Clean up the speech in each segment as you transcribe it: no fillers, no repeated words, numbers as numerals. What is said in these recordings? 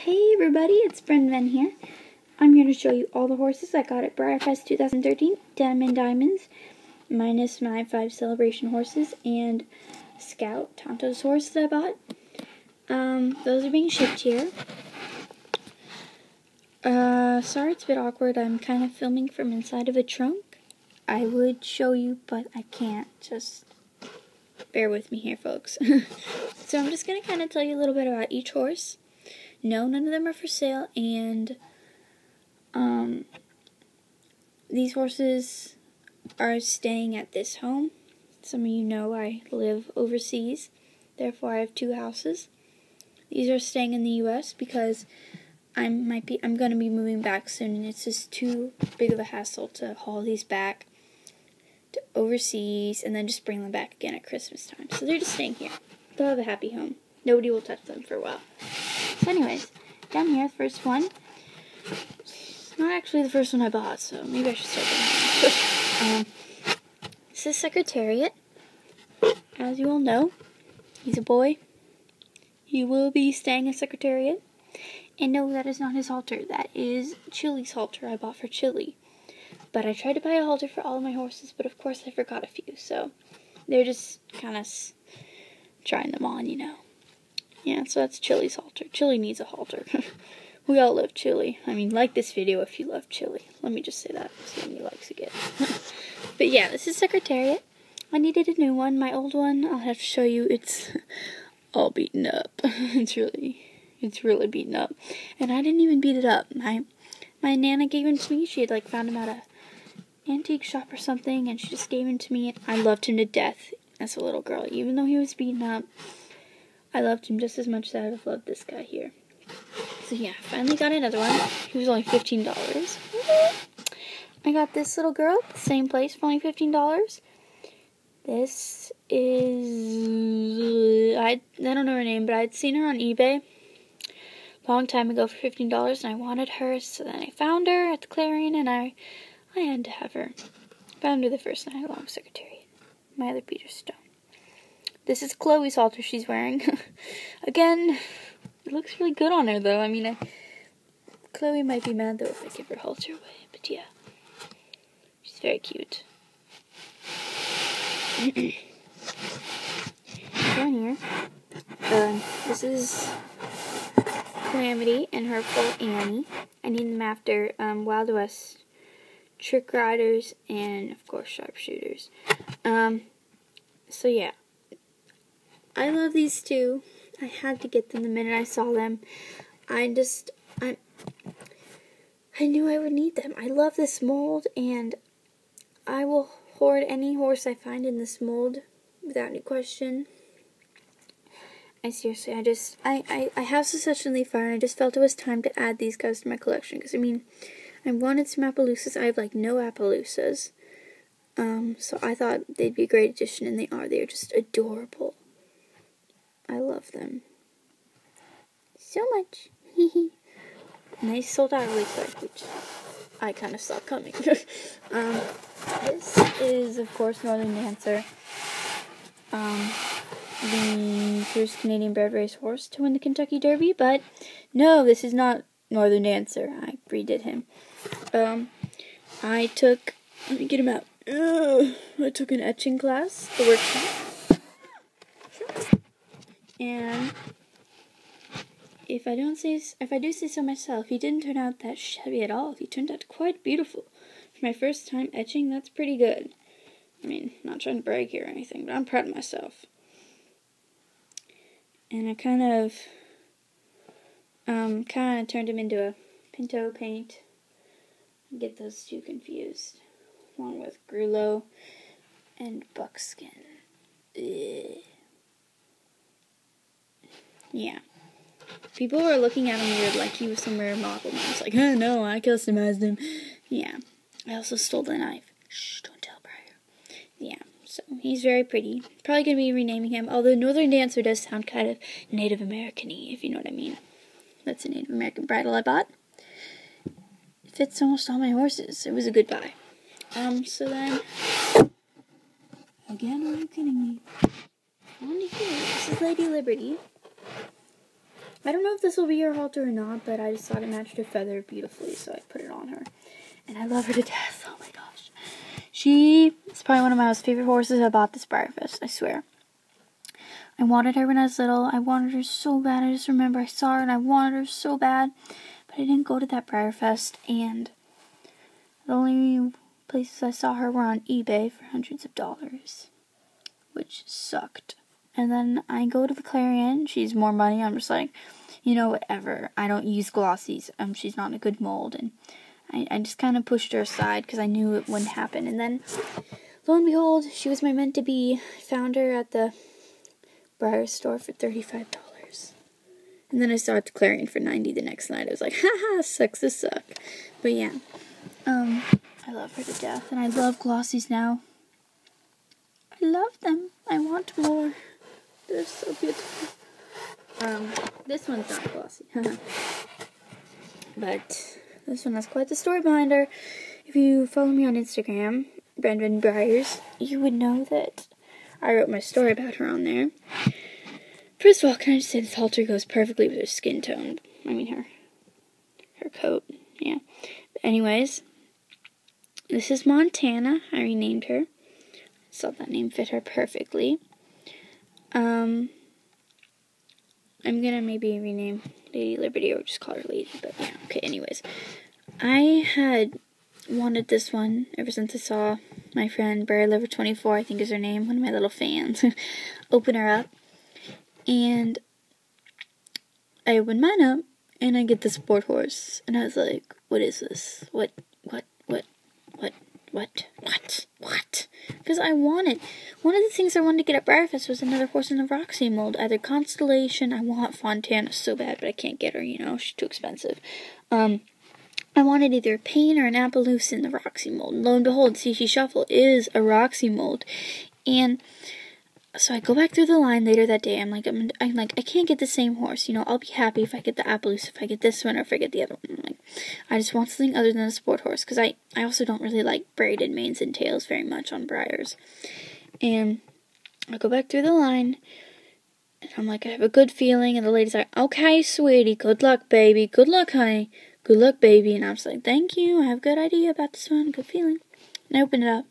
Hey everybody, it's Brendan here. I'm here to show you all the horses I got at Breyerfest 2013, Denim and Diamonds, minus my 5 celebration horses, and Scout, Tonto's horse that I bought. Those are being shipped here. Sorry it's a bit awkward, I'm kind of filming from inside of a trunk. I would show you, but I can't, just bear with me here folks. So I'm just going to kind of tell you a little bit about each horse. No, none of them are for sale, and these horses are staying at this home. Some of you know I live overseas, therefore I have 2 houses. These are staying in the U.S. because I'm going to be moving back soon, and it's just too big of a hassle to haul these back to overseas and then just bring them back again at Christmas time. So they're just staying here. They'll have a happy home. Nobody will touch them for a while. So anyways, down here, the first one. It's not actually the first one I bought, so maybe I should start down here. This is Secretariat. As you all know, he's a boy. He will be staying at Secretariat. And no, that is not his halter. That is Chili's halter I bought for Chili. But I tried to buy a halter for all of my horses, but of course I forgot a few. So they're just kind of trying them on, you know. Yeah, so that's Chili's halter. Chili needs a halter. We all love Chili. I mean, like this video if you love Chili. Let me just say that. See how many likes it gets. But yeah, this is Secretariat. I needed a new one. My old one, I'll have to show you. It's all beaten up. It's really beaten up. And I didn't even beat it up. My Nana gave him to me. She had found him at a antique shop or something, and she just gave him to me. I loved him to death as a little girl. Even though he was beaten up, I loved him just as much as I would have loved this guy here. So yeah, finally got another one. He was only $15. I got this little girl at the same place for only $15. This is, I don't know her name, but I'd seen her on eBay a long time ago for $15, and I wanted her, so then I found her at the Clarion, and I had to have her. Found her the first night along with Secretariat. My other Peter Stone. This is Chloe's halter she's wearing. Again, it looks really good on her, though. I mean, Chloe might be mad, though, if I give her halter away. But yeah, she's very cute. Down here, this is Calamity and her full Annie. I named them after Wild West trick riders and, of course, sharpshooters. So yeah. I love these two. I had to get them the minute I saw them. I knew I would need them. I love this mold, and I will hoard any horse I find in this mold without any question. I seriously, I have Successionally Fire, and I just felt it was time to add these guys to my collection, because, I mean, I wanted some Appaloosas. I have, no Appaloosas. So I thought they'd be a great addition, and they are. They are just adorable. I love them so much. And they sold out really quick, which I kind of saw coming. This is, of course, Northern Dancer. The first Canadian bred racehorse to win the Kentucky Derby, but no, this is not Northern Dancer. I redid him. Let me get him out. I took an etching class, the workshop. And if I do say so myself, he didn't turn out that shabby at all. He turned out quite beautiful. For my first time etching, that's pretty good. I mean, not trying to brag here or anything, but I'm proud of myself. And I kind of turned him into a Pinto paint. Get those two confused, along with Grullo and Buckskin. Ugh. Yeah. People were looking at him weird, like he was some rare model. And I was like, oh no, I customized him. Yeah. I also stole the knife. Shh, don't tell Breyer. Yeah, so he's very pretty. Probably going to be renaming him, although Northern Dancer does sound kind of Native American-y, if you know what I mean. That's a Native American bridle I bought. It fits almost all my horses. It was a good buy. So then, again, are you kidding me? On to here. This is Lady Liberty. I don't know if this will be her halter or not, but I just thought it matched her feather beautifully, so I put it on her. And I love her to death. Oh my gosh. She is probably one of my most favorite horses. I bought this Breyerfest, I swear. I wanted her when I was little. I wanted her so bad. I just remember I saw her and I wanted her so bad. But I didn't go to that Breyerfest, and the only places I saw her were on eBay for hundreds of dollars, which sucked. And then I go to the Clarion. She's more money. I'm just like, you know, whatever. I don't use glossies. She's not a good mold. And I just kind of pushed her aside because I knew it wouldn't happen. And then, lo and behold, she was my meant-to-be. I found her at the Breyer store for $35. And then I saw it at the Clarion for $90 the next night. I was like, haha, sucks to suck. But yeah, I love her to death. And I love glossies now. I love them. I want more. They're so beautiful. This one's not glossy. But this one has quite the story behind her. If you follow me on Instagram, Brandon Breyers, you would know that I wrote my story about her on there. First of all, can I just say this halter goes perfectly with her skin tone. I mean, her coat. Yeah. But anyways, this is Montana. I renamed her. I thought that name fit her perfectly. I'm gonna maybe rename Lady Liberty or just call her Lady, but yeah, okay, anyways. I had wanted this one ever since I saw my friend Breyerfest, I think is her name, one of my little fans, open her up. And I opened mine up, and I get the sport horse, and I was like, what is this? What? Because one of the things I wanted to get at Breyerfest was another horse in the Roxy mold, either Constellation. I want Fontana so bad, but I can't get her, you know, she's too expensive. I wanted either a Pain or an Appaloosa in the Roxy mold. Lo and behold, CC Shuffle is a Roxy mold, and so I go back through the line later that day. I'm like, I can't get the same horse. You know, I'll be happy if I get the Appaloosa, if I get this one, or if I get the other one. I'm like, I just want something other than a sport horse, because I also don't really like braided manes and tails very much on Breyers. And I go back through the line, and I'm like, I have a good feeling, and the lady's like, okay, sweetie, good luck, baby, good luck, honey, good luck, baby. And I'm just like, thank you, I have a good idea about this one, good feeling. And I open it up,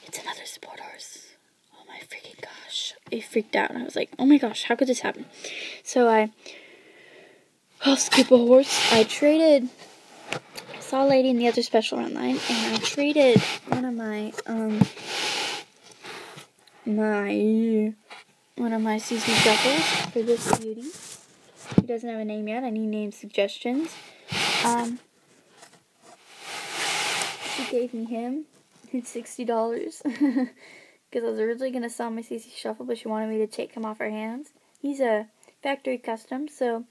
it's another sport horse. I freaked out, and I was like, oh my gosh, how could this happen? So I'll skip a horse. I saw a lady in the other special run line, and I traded one of my CC Shuffles for this beauty. He doesn't have a name yet. I need name suggestions. She gave me him. It's $60. Because I was originally going to sell my CC Shuffle, but she wanted me to take him off her hands. He's a factory custom, so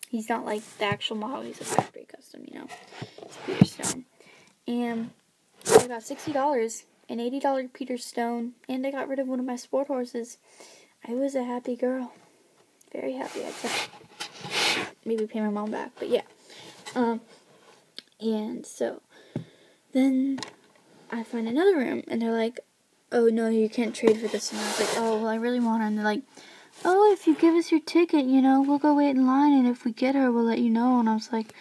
he's not like the actual model. He's a factory custom, you know. It's Peter Stone. And I got $60, an $80 Peter Stone, and I got rid of one of my sport horses. I was a happy girl. Very happy. I just maybe pay my mom back, but yeah. And so then I find another room, and they're like, oh, no, you can't trade for this. And I was like, oh, well, I really want her. And they're like, oh, if you give us your ticket, you know, we'll go wait in line, and if we get her, we'll let you know. And I was like,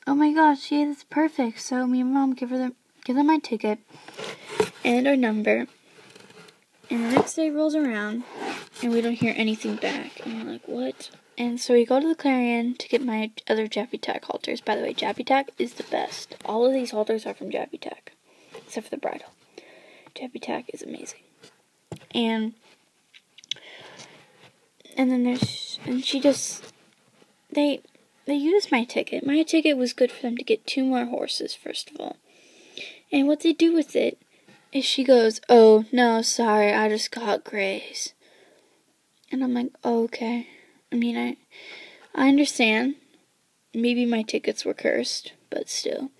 oh my gosh, yeah, that's perfect. So me and Mom give them my ticket and our number. And the next day rolls around, and we don't hear anything back. And we're like, what? And so we go to the Clarion to get my other Jappy Tack halters. By the way, Jappy Tack is the best. All of these halters are from Jappy Tack, except for the bridle. Jappy Tack is amazing. And then they used my ticket. My ticket was good for them to get 2 more horses, first of all. And what they do with it is she goes, oh, no, sorry, I just got grays. And I'm like, oh, okay. I mean, I understand. Maybe my tickets were cursed, but still.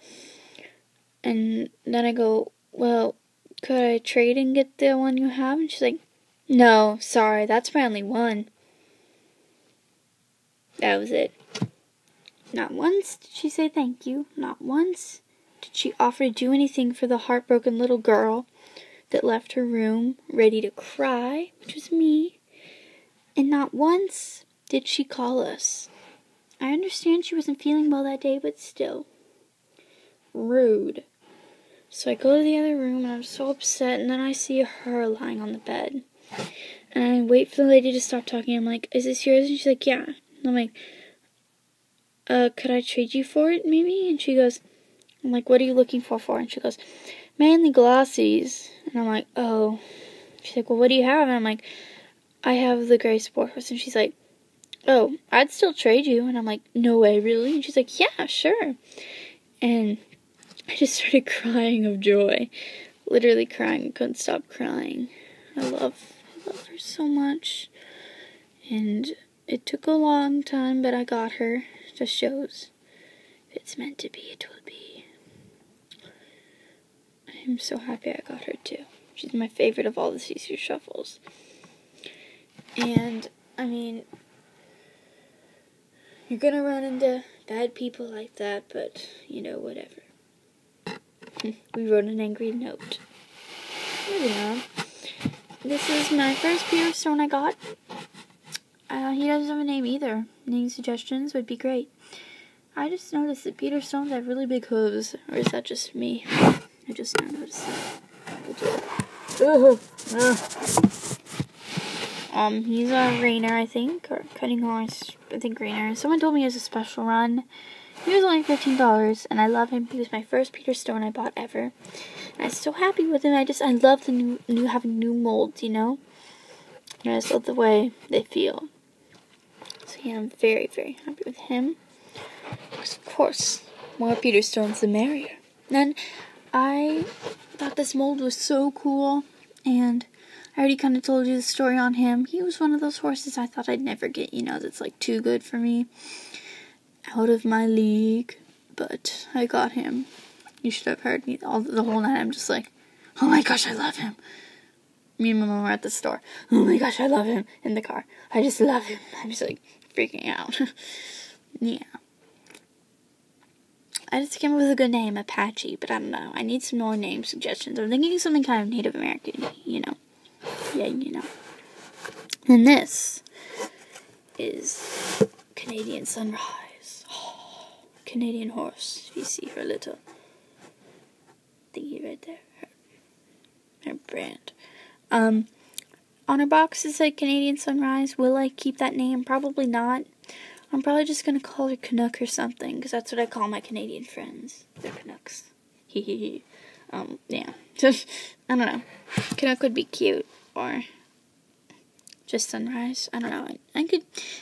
And then I go, well, could I trade and get the one you have? And she's like, no, sorry, that's my only one. That was it. Not once did she say thank you. Not once did she offer to do anything for the heartbroken little girl that left her room ready to cry, which was me. And not once did she call us I understand she wasn't feeling well that day, but still. Rude. So I go to the other room, and I'm so upset, and then I see her lying on the bed. And I wait for the lady to stop talking. I'm like, is this yours? And she's like, yeah. And I'm like, could I trade you for it, maybe? And she goes, I'm like, what are you looking for? And she goes, mainly glossies. And I'm like, oh. She's like, well, what do you have? And I'm like, I have the gray sport horse. And she's like, oh, I'd still trade you. And I'm like, no way, really? And she's like, yeah, sure. And I just started crying of joy. Literally crying. Couldn't stop crying. I love her so much. And it took a long time, but I got her. Just shows if it's meant to be, it will be. I'm so happy I got her too. She's my favorite of all the CC Shuffles. And, I mean, you're gonna run into bad people like that, but, you know, whatever. We wrote an angry note. Moving on. This is my first Peter Stone I got. He doesn't have a name either. Name suggestions would be great. I just noticed that Peter Stones have really big hooves. Or is that just me? I just now noticed that. He's a Rainer, I think. Or Cutting Horse. I think Rainer. Someone told me he has a special run. He was only $15, and I love him. He was my first Peter Stone I bought ever. And I'm so happy with him. I love the new having new molds, you know? And I just love the way they feel. So yeah, I'm very, very happy with him. Of course, more Peter Stones the merrier. Then I thought this mold was so cool, and I already kind of told you the story on him. He was one of those horses I thought I'd never get, you know, that's like too good for me. Out of my league, but I got him. You should have heard me the whole night. I'm just like, oh my gosh, I love him. Me and my mom were at the store. Oh my gosh, I love him in the car. I just love him. I'm just like freaking out. Yeah. I just came up with a good name, Apache, but I don't know. I need some more name suggestions. I'm thinking something kind of Native American, you know. Yeah, you know. And this is Canadian Sunrise. Oh, Canadian horse. If you see her little thingy right there. Her brand. On her box it said Canadian Sunrise. Will I keep that name? Probably not. I'm probably just going to call her Canuck or something, because that's what I call my Canadian friends. They're Canucks. Hee. Yeah. I don't know. Canuck would be cute, or just Sunrise. I don't know. I could,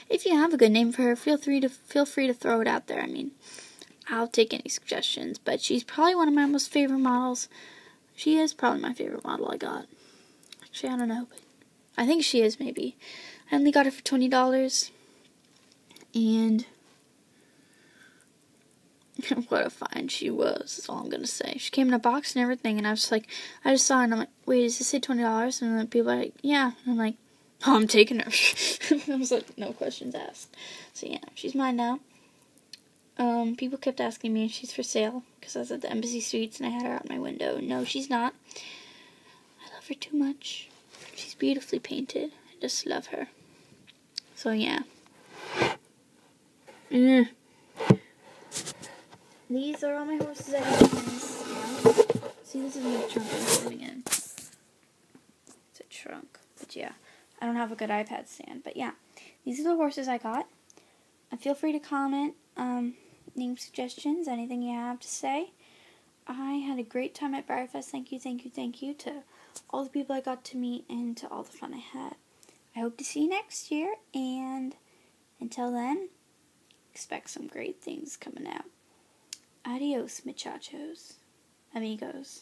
if you have a good name for her, feel free to throw it out there. I mean, I'll take any suggestions, but she's probably one of my most favorite models. She is probably my favorite model I got. Actually, I don't know, but I think she is, maybe. I only got her for $20. And what a find she was, is all I'm going to say. She came in a box and everything, and I was like, I just saw her, and I'm like, wait, does this say $20? And then people are like, yeah. And I'm like, oh, I'm taking her. I was like, no questions asked. So yeah, she's mine now. People kept asking me if she's for sale, because I was at the Embassy Suites, and I had her out my window. No, she's not. I love her too much. She's beautifully painted. I just love her. So yeah. These are all my horses I got in this. See, this is my trunk I'm sitting in. It's a trunk. But yeah, I don't have a good iPad stand. But yeah, these are the horses I got. Feel free to comment, name suggestions, anything you have to say. I had a great time at Breyerfest. Thank you to all the people I got to meet and to all the fun I had. I hope to see you next year, and until then, expect some great things coming out. Adios, muchachos. Amigos.